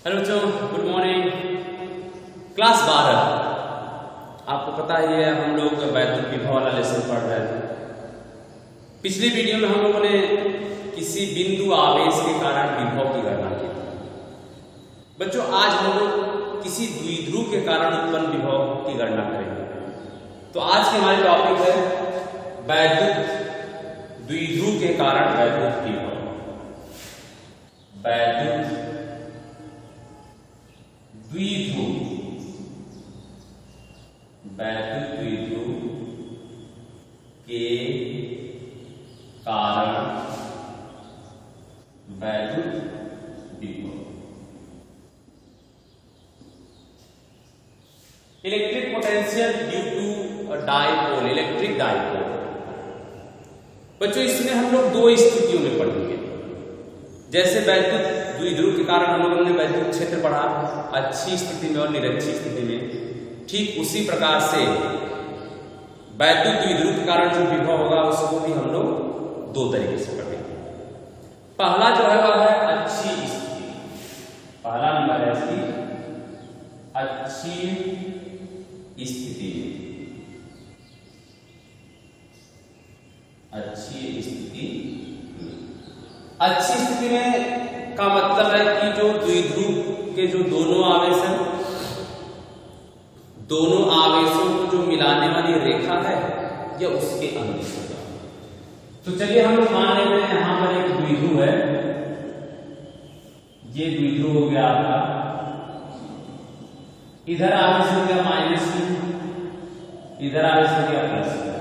Hello बच्चों, good morning. Class 12 आपको पता ही है, हम लोग वैद्युत विभव वाला लेसन पढ़ रहे थे। पिछली वीडियो में हम लोगों ने किसी बिंदु आवेश के कारण विभव की गणना की। बच्चों, आज हम लोग किसी द्विध्रुव के कारण उत्पन्न विभव की गणना करेंगे। तो आज के हमारे टॉपिक है वैद्युत द्विध्रुव के कारण वैद्युत विभव। वैद्युत द्विध्रुव, वैद्युत द्विध्रुव के कारण वैद्युत विभव। Electric potential due to dipole, electric dipole. बच्चों, इसमें हम लोग दो स्थितियों में पढ़ेंगे। जैसे वैद्युत द्विध्रुव के कारण हम लोगों ने वैद्युत क्षेत्र पढ़ा अच्छी स्थिति में और निरक्षी स्थिति में, ठीक उसी प्रकार से वैद्युत द्विध्रुव के कारण जो विभव होगा उसको भी हम लोग दो तरीके से पढ़ेंगे। पहला जो है वह है अच्छी स्थिति। पहला नंबर है इसकी अच्छी स्थिति। अच्छी स्थिति, अच्छी स्थिति में का मतलब है कि जो द्विध्रुव के जो दोनों आवेश हैं, दोनों आवेशों को जो मिलाने वाली रेखा है यह उसके अनुदिश होगा। तो चलिए हम लोग मान लेते हैं यहां पर एक द्विध्रुव है। ये द्विध्रुव हो गया आपका, इधर आवेश हो गया -2, इधर आवेश हो गया +2।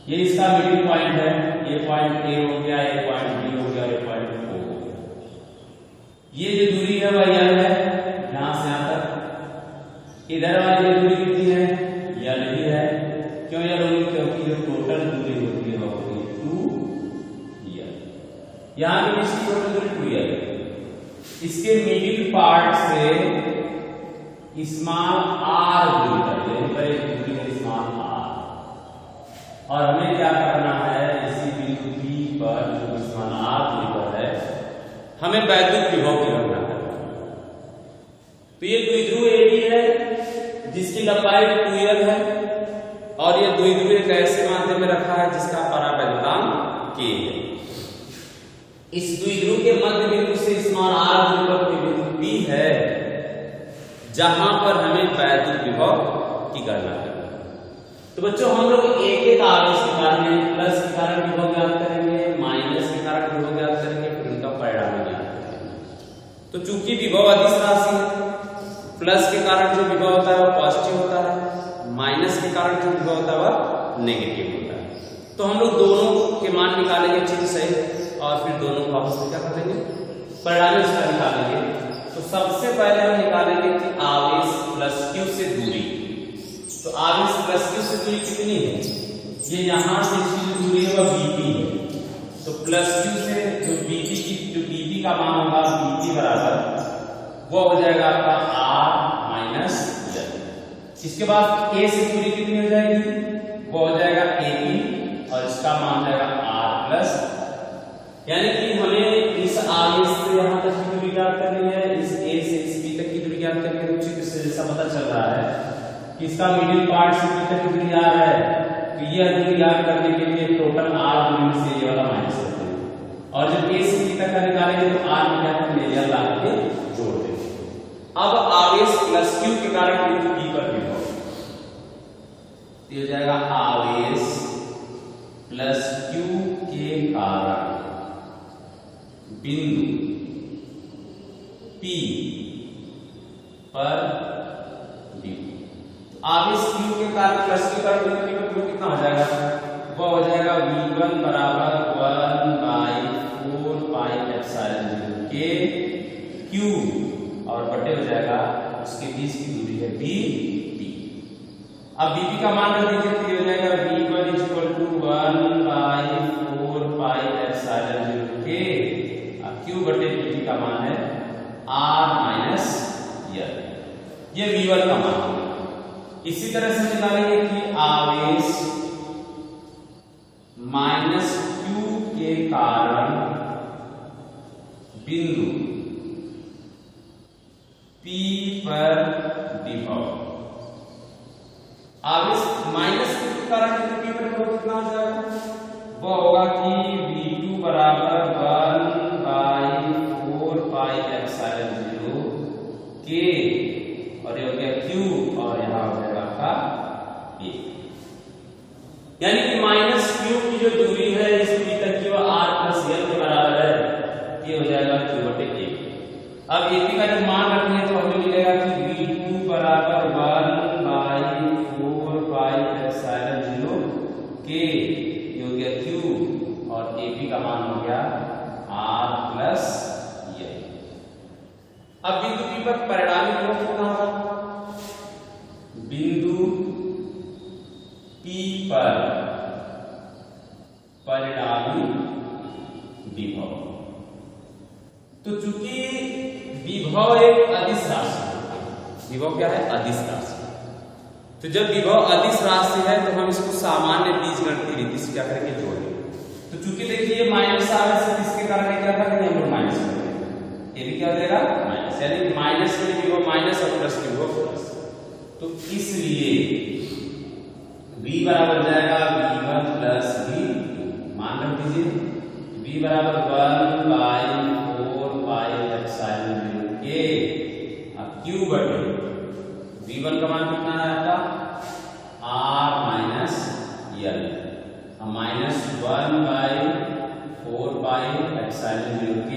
ये इसका मिडिल पॉइंट है। ये पॉइंट ए हो गया, ये पॉइंट बी हो गया, ये पॉइंट ओ हो गया। ये जो दूरी है वह L है, यहां से यहां तक। इधर वाली दूरी कितनी है? L ही है। क्यों L होगी? क्योंकि जो टोटल दूरी होती है वह होगी 2L। यहां की इसकी टोटल दूरी 2L। इसके मिडिल पार्ट से स्मॉल r दूरी है, यहीं पर एक दूरी है स्मॉल r। और हमें क्या करना है, इसी बिंदु P पर जो स्मॉल r दूरी पर है हमें वैद्युत विभव की गणना करना है। तो ये द्विध्रुव AB है जिसकी लंबाई 2L है, और ये द्विध्रुव एक ऐसे माध्यम में रखा है जिसका परावैद्युतांक K है। इस द्विध्रुव के मध्य बिंदु से स्मॉल r दूरी पर कोई बिंदु P है जहां पर हमें वैद्युत विभव की गणना करना है। तो बच्चों, हम लोग एक एक आवेश के कारण, प्लस के कारण विभव ज्ञात करेंगे, माइनस के कारण विभव ज्ञात करेंगे, फिर उनका परिणाम ज्ञात करेंगे। तो चूंकि विभव अदिश राशि है, प्लस के कारण जो विभव होता है वह पॉजिटिव होता है, माइनस के कारण जो विभव होता है वह नेगेटिव होता है। तो हम लोग दोनों के मान निकालेंगे चिन्ह सहित, और फिर दोनों को आपस में क्या कर देंगे, परिणाम इसका निकालेंगे। तो सबसे पहले हम निकालेंगे कि आवेश प्लस Q से दूरी। तो आवेश प्लस Q से दूरी कितनी है? ये यहां से इसकी जो दूरी है वह BP है। तो प्लस Q से जो BP का मान होगा, BP बराबर वो हो जाएगा आपका R माइनस L। इसके बाद K से दूरी कितनी हो जाएगी? वो हो जाएगा AB, और इसका मान हो जाएगा R प्लस। यानी कि हमें इस आवेश से यहां तक की दूरी ज्ञात करनी है, इस A से इस B तक की दूरी ज्ञात करनी है। चित्र से ऐसा पता चल रहा है कि इसका मिडिल पार्ट से B तक की दूरी आ रहा है। तो यह दूरी ज्ञात करने के लिए टोटल R दूरी से ये वाला माइनस करते हैं, और जब A से B तक का निकालेंगे तो R में क्या करेंगे, L ला के जोड़ देंगे। अब आवेश प्लस Q के कारण बिंदु P पर विभव, तो हो जाएगा आवेश प्लस Q के कारण बिंदु P पर विभव। आवेश Q के कारण प्लस Q पर बिंदु P पर विभव कितना हो जाएगा? वो हो जाएगा V1 बराबर 1/4 पाई एप्सिलॉन 0 K Q, और बटे हो जाएगा उसके बीच की दूरी है BP। अब BP का मान रख दीजिए, तो ये हो जाएगा V1 1/4 पाई एप्सिलॉन 0 K, और Q बटे BP का मान है R माइनस L। ये V1 का मान है। इसी तरह से निकालेंगे कि आवेश माइनस Q के कारण बिंदु P पर विभव। अब इस माइनस Q के कारण P पर विभव कितना हो जाएगा? वो होगा कि V2 बराबर 1/4 पाई एप्सिलॉन 0 K, और ये हो गया Q, और यहाँ हो जाएगा आपका A। यानी कि माइनस Q की जो दूरी है इस दूरी तक की वो R प्लस L के बराबर है, ये हो जाएगा Q बटे A। अब AP का जब मान रखेंगे तो हमें मिलेगा कि V2 बराबर 1/4 पाई एप्सिलॉन 0 K, ये हो गया Q, और AP का मान हो गया R प्लस L। अब बिंदु P पर परिणामी विभव कितना होगा? बिंदु P पर परिणामी विभव। तो चूंकि विभव एक अदिश राशि है, विभव क्या है? अदिश राशि। तो जब विभव अदिश राशि है तो हम इसको सामान्य बीजगणितीय रीति से क्या करेंगे? जोड़ेंगे। तो चूंकि देखिए माइनस आर से इसके कारण क्या था कि हम लोग माइनस करेंगे, ये भी क्या हो जाएगा? माइनस, यानी माइनस में विभव माइनस और प्लस में विभव प्लस। तो इसलिए v बराबर हो जाएगा v1 प्लस v2। मान रख दीजिए v बराबर 1/4 पाई एप्सिलॉन 0 K, अब Q बटे v1 का मान कितना है आपका? R minus L, minus 1/4 pi epsilon 0 K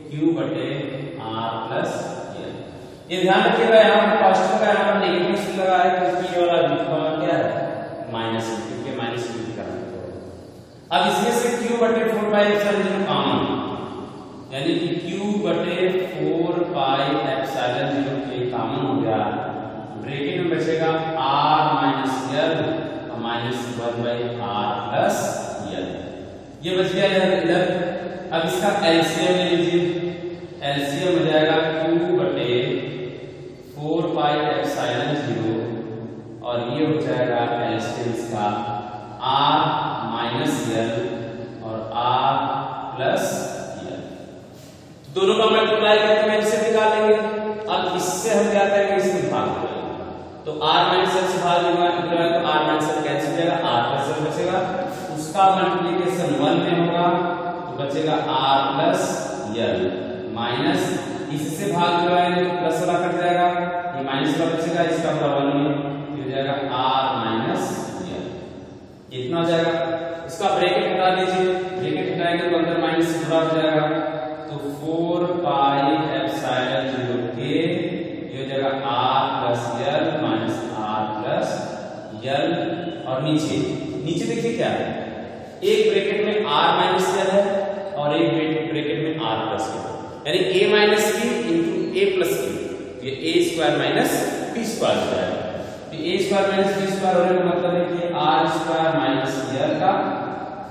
Q बटे R प्लस L। ये ध्यान रखिएगा यहाँ पर पॉजिटिव का यहाँ पर नेगेटिव से लगा है क्योंकि ये वाला v क्या है? माइनस, क्योंकि माइनस Q का। अब इसमें से Q बटे 4 पाई एप्सिलॉन 0 कॉमन, यानी कि Q बटे 4 पाई एप्सिलॉन 0 K कॉमन हो गया। ब्रैकेट में बचेगा R माइनस L और माइनस 1/R प्लस L, ये बच गया इधर। अब इसका एलसीएम ले लीजिए, एलसीएम हो जाएगा Q बटे 4 पाई एप्सिलॉन 0, और ये हो जाएगा एलसीएम इसका R माइनस L और R प्लस L। दोनों का मल्टीप्लाई करके हम इससे निकालेंगे। अब इससे हम क्या करेंगे? इसमें भाग करेंगे, तो R माइनस L से भाग होगा तो R माइनस L कैंसिल हो जाएगा, R प्लस L बचेगा। उसका मल्टीप्लिकेशन 1 में होगा तो बचेगा R प्लस L, माइनस इससे भाग लगाएंगे तो प्लस वाला कट जाएगा, ये माइनस वाला बचेगा, इसका पूरा 1 में हो जाएगा R माइनस L, इतना हो जाएगा। इसका ब्रैकेट हटा दीजिए, ब्रैकेट हटाएंगे तो अंदर माइनस पूरा हो जाएगा, तो 4 पाई एप्सिलॉन 0 K, ये हो जाएगा R plus L minus R plus L। और नीचे देखिए क्या है, एक ब्रैकेट में R माइनस L है और एक ब्रैकेट में R प्लस L, यानी A minus Q into A plus Q, ये A square minus B square हो जाएगा। A square minus B square होने का मतलब है कि R स्क्वायर माइनस L का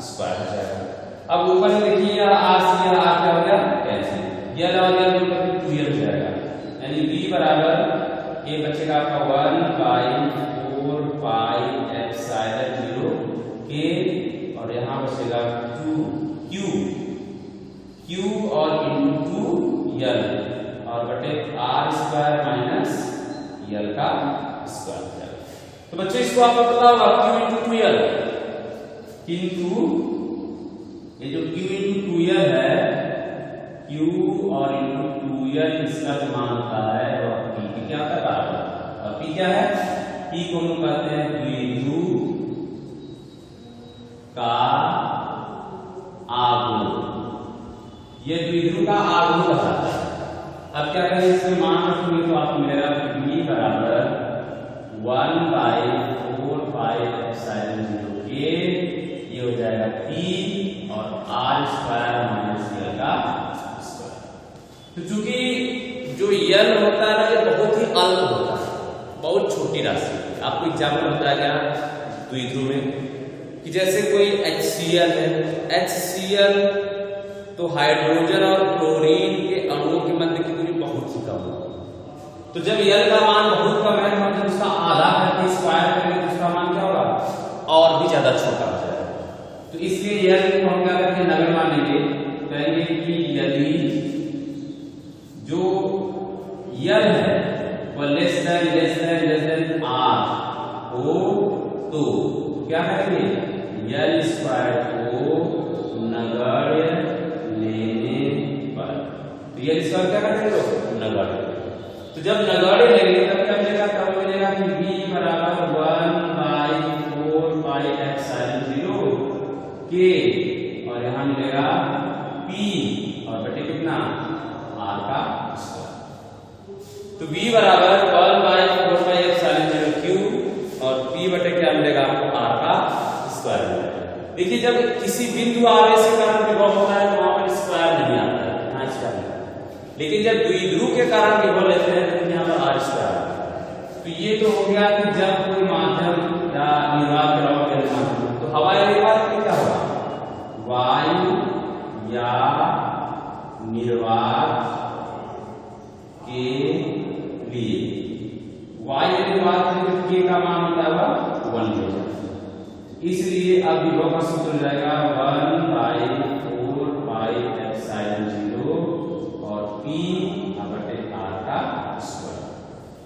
स्क्वायर हो जाएगा। अब ऊपर में देखिए R से R क्या हो गया? कैंसिल, L और L मिलकर 2L हो जाएगा, यानी V बराबर A बचेगा आपका 1/4 पाई एप्सिलॉन 0 K, और यहाँ बचेगा Q और इंटू L, और बटे R स्क्वायर माइनस L का स्क्वायर हो जाएगा। तो बच्चों इसको आपको पता होगा Q इंटू 2L, किंतु ये जो Q इंटू 2L है, Q और इंटू 2L इसका जो मान होता है वो P क्या होता है? बराबर। और P क्या है? P को हम कहते हैं द्विध्रुव का आघूर्ण, ये द्विध्रुव का आघूर्ण कहलाता है। अब क्या करें, इसमें मान रखेंगे तो आपको मिलेगा V बराबर 1/4 पाई एप्सिलॉन 0 K, ये हो जाएगा P और R स्क्वायर माइनस L का स्क्वायर। तो चूंकि जो L होता है ना, ये बहुत ही अल्प होता है, बहुत छोटी राशि है। आपको एग्जाम्पल बताया गया द्विध्रुव में कि जैसे कोई HCl है, HCl तो हाइड्रोजन और क्लोरीन के अणुओं के मध्य की दूरी बहुत ही कम है। तो जब L का मान बहुत कम है, मतलब उसका आधा करके स्क्वायर करेंगे तो उसका मान क्या होगा? और भी ज्यादा छोटा हो जाएगा। तो इसलिए L को हम क्या करते हैं? नगण्य मानेंगे, कहेंगे कि यदि जो यल है वो लेस देन आर हो तो क्या करेंगे यल स्क्वायर को नगण्य लेने पर। तो यल स्क्वायर क्या करते हैं नगण्य। तो जब नगण्य लेंगे तब क्या मिलेगा तब मिलेगा कि v बराबर 1/4 पाई एप्सिलॉन 0 के और यहाँ मिलेगा p और बटे कितना r का स्क्वायर। तो v बराबर 1/4 पाई एप्सिलॉन 0 क्यूब और p बटे क्या मिलेगा r का स्क्वायर मिलेगा। देखिए जब किसी बिंदु आवेश के कारण विभव होता है तो वहां पर स्क्वायर नहीं आता है, यहाँ स्क्वायर नहीं आता है। लेकिन जब द्विध्रुव के कारण विभव लेते हैं तो यहाँ पर r स्क्वायर आता है। तो ये तो हो गया कि जब कोई माध्यम या निर्वात द्रव तो हवाई निर्वात में क्या होगा वायु या निर्वात के लिए वायु निर्वात में k का मान होता है 1 हो जाएगा। इसलिए अब विभव का सूत्र हो जाएगा 1/4 पाई एप्सिलॉन 0 और p बटे r का स्क्वायर।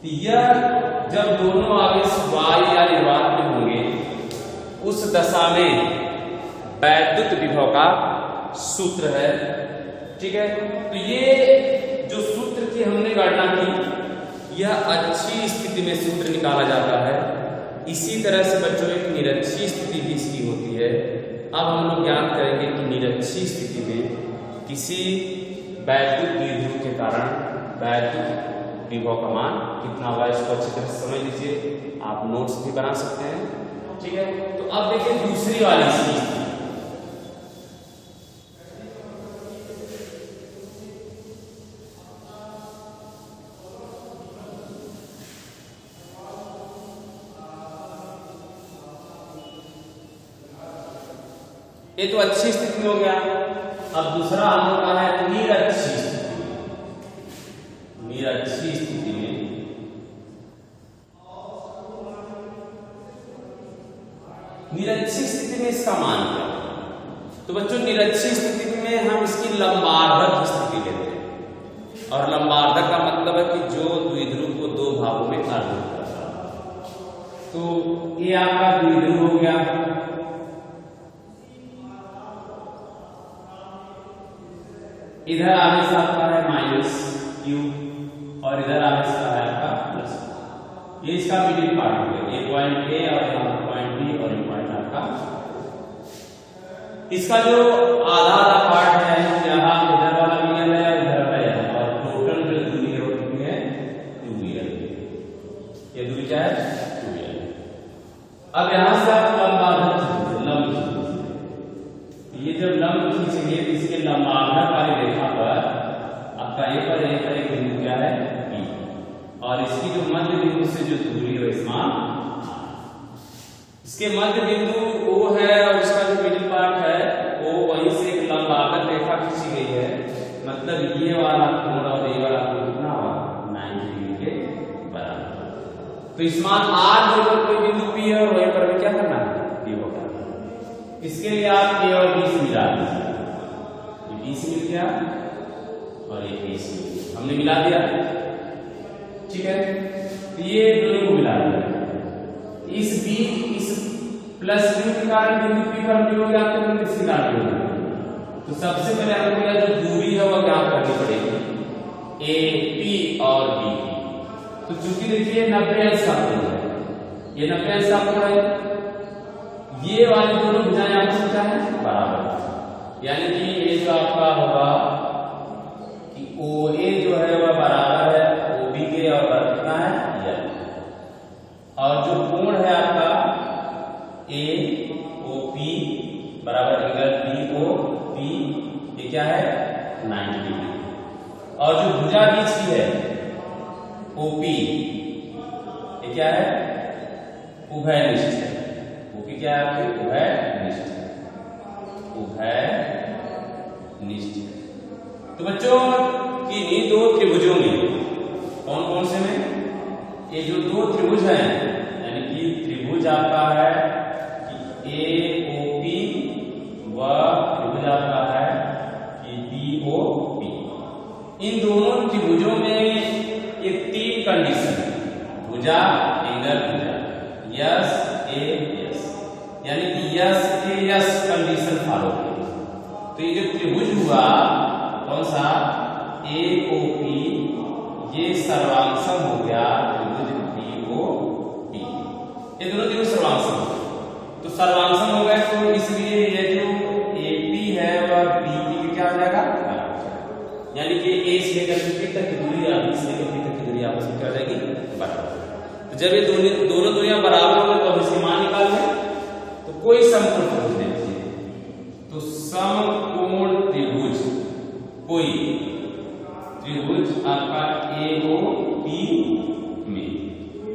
तो यह जब दोनों आवेश वायु या निर्वात में होंगे उस दशा में वैद्युत विभव का सूत्र है। ठीक है, तो ये जो सूत्र की हमने गणना की यह अच्छी स्थिति में सूत्र निकाला जाता है। इसी तरह से बच्चों एक निरक्षी स्थिति भी इसकी होती है। अब हम लोग ज्ञान करेंगे कि निरक्षी स्थिति में किसी वैद्युत द्विध्रुव के कारण वैद्युत विभव का मान कितना होगा, इसको अच्छी तरह से समझ लीजिए। आप नोट्स भी बना सकते हैं। ठीक है, तो अब देखिए दूसरी वाली स्थिति। ये तो अच्छी स्थिति में हो गया। अब दूसरा हम लोग का है निरक्षी स्थिति में। निरक्षी स्थिति में इसका मान क्या है? तो बच्चों निरक्षी स्थिति में हम इसकी लंबार्धक स्थिति लेते हैं और लंबार्धक का मतलब है कि जो द्विध्रुव को दो भागों में अर्धित करता है। तो ये आपका द्विध्रुव हो गया। इधर आवेश आपका है -q और इधर आवेश का है आपका प्लस। ये इसका मिडिल पार्ट हो गया, ये पॉइंट A और यहाँ पॉइंट B और ये पॉइंट आपका। इसका जो आधा पार्ट है यहाँ इधर वाला VL है इधर वाला और टोटल जो दूरी है वो कितनी है 2VL। ये दूरी क्या है 2VL। अब यहाँ से आप लंबार्धक ये जब लंब खींचेंगे तो इसके लंबार्धक वाली रेखा पर आपका ए पर एक बिंदु क्या है P और इसकी जो मध्य बिंदु से जो दूरी है समान। इसके मध्य बिंदु O है और इसका जो मिडिल पार्ट है वो वहीं से एक लंबार्धक रेखा खींची गई है। मतलब ये वाला कोण और ये वाला कोण कितना होगा 90 डिग्री के बराबर। तो इस मान R जो कोई बिंदु P है और वहीं पर भी क्या करना है P होगा। इसके लिए आप A और B से मिला दीजिए। ये B से मिल गया और ये A से मिल गया, हमने मिला दिया। ठीक है, तो ये दोनों को मिला दिया। इस प्लस B के कारण बिंदु P पर भी हो गया तो बिंदु C का भी होगा। तो सबसे पहले हमको जो दूरी है वो ज्ञात करनी पड़ेगी A P और B की। तो चूंकि देखिए 90 अंश का कोण है, ये 90 अंश का कोण है, ये वाली दोनों भुजाएं आपस में क्या है बराबर। यानी कि ये जो आपका होगा कि OA जो है वह बराबर है OB के और कितना है L। और जो कोण है आपका AOP बराबर BOP ये क्या है 90 डिग्री। और जो भुजा बीच की है OP ये क्या है उभयनिष्ठ है। OP क्या है आपके उभयनिष्ठ। तो बच्चों किन्हीं दो त्रिभुजों में कौन कौन से में ये जो दो त्रिभुज हैं यानी कि त्रिभुज आपका है कि AOP व त्रिभुज आपका है कि BOP। इन दोनों त्रिभुजों में कंडीशन भुजा एंगल भुजा यस ए यस, यानी कि यस ए यस कंडीशन फॉलो करेगी। तो ये जो त्रिभुज हुआ कौन सा ए ओ पी, ये सर्वांशम हो गया त्रिभुज पी ओ पी, ये दोनों त्रिभुज सर्वांशम। तो सर्वांशम हो गए तो इसलिए ये जो ए पी है वह बी पी के क्या हो जाएगा, यानी कि ए से लेकर बी तक की दूरी और बी से लेकर बी तक की दूरी आपस में क्या हो जाएगी, बराबर। तो जब ये दोनों दूरियां बराबर हो गई तो अब इसकी मान निकाल लें। तो कोई समकोण त्रिभुज देखिए, तो समकोण त्रिभुज कोई त्रिभुज आपका ए ओ पी में,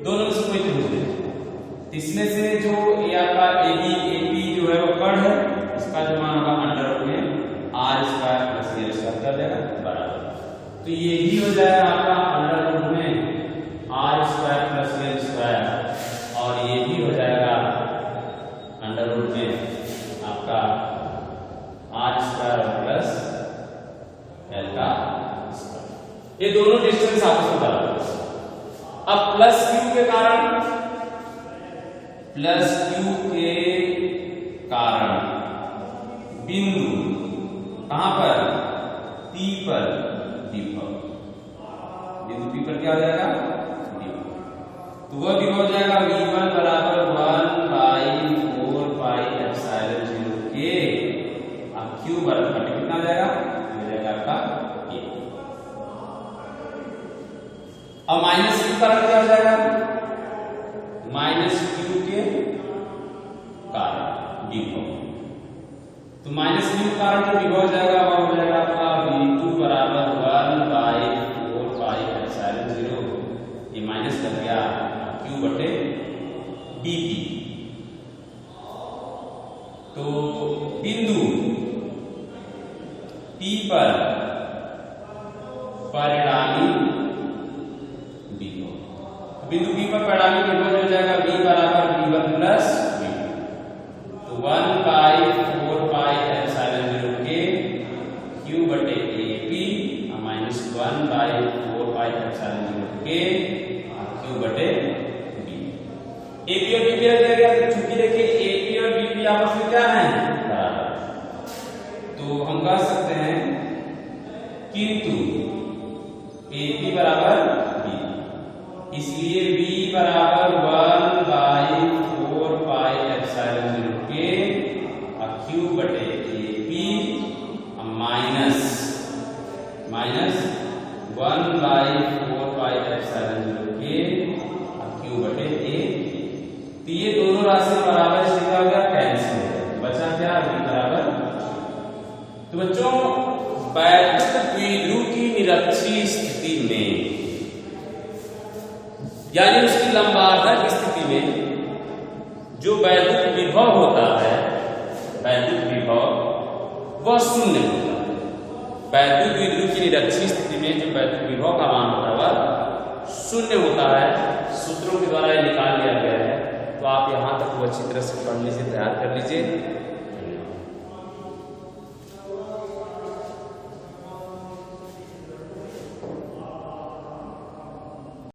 दोनों में से कोई त्रिभुज देखिए। इसमें से जो ए आपका ए पी जो है वो कर्ण है, इसका जो मान होगा अंडर रूट में R square plus A square क्या जाएगा, बराबर। तो ये ही हो जाएगा आपका अंडर रूट में R square plus A square, और ये भी हो जाएगा अंडर रूट में आपका आर स्क्वायर प्लस एल का स्क्वायर। ये दोनों डिस्टेंस आपस में बराबर। अब प्लस क्यू के कारण बिंदु कहां पर, पी पर विभव, बिंदु पी पर क्या हो जाएगा, विभव। तो वह विभव हो जाएगा v1 बराबर 1/4 पाई एप्सिलॉन 0 के, अब q बराबर कितना हो जाएगा, हो जाएगा आपका a। अब माइनस q कारण क्या हो जाएगा, माइनस q के कारण विभव। तो माइनस q कारण जो विभव हो जाएगा वह हो जाएगा आपका v2 बराबर 1/4 पाई एप्सिलॉन 0, ये माइनस कर दिया q बटे dp। तो बिंदु p पर परिणामी विभव, बिंदु p पर परिणामी विभव हो जाएगा v बराबर v1 प्लस v2। तो 1/4 पाई एप्सिलॉन 0 के q बटे ap माइनस 1/4 पाई एप्सिलॉन 0 के q बटे b। ap और bp रख दिया गया, तो चूंकि देखिए ap और bp आपस में क्या है, बराबर। तो हम कह सकते हैं किंतु ap बराबर b, इसलिए b बराबर 1/4 पाई एप्सिलॉन 0 के q बटे ap माइनस 1/4 पाई एप्सिलॉन 0 के q बटे a। तो ये दोनों राशि बराबर, इसलिए क्या हो गया, कैंसिल हो गया, बचा क्या, v बराबर। तो बच्चों वैद्युत द्विध्रुव की निरक्षीय स्थिति में, यानी उसकी लंबार्धक स्थिति में जो वैद्युत विभव होता है, वैद्युत विभव वह शून्य होता है। वैद्युत द्विध्रुव की निरक्षीय स्थिति में जो वैद्युत विभव का मान होता है वह शून्य होता है। सूत्रों के द्वारा ये निकाल लिया गया है। तो आप यहाँ तक वो अच्छी तरह से पढ़ लीजिए, तैयार कर लीजिए।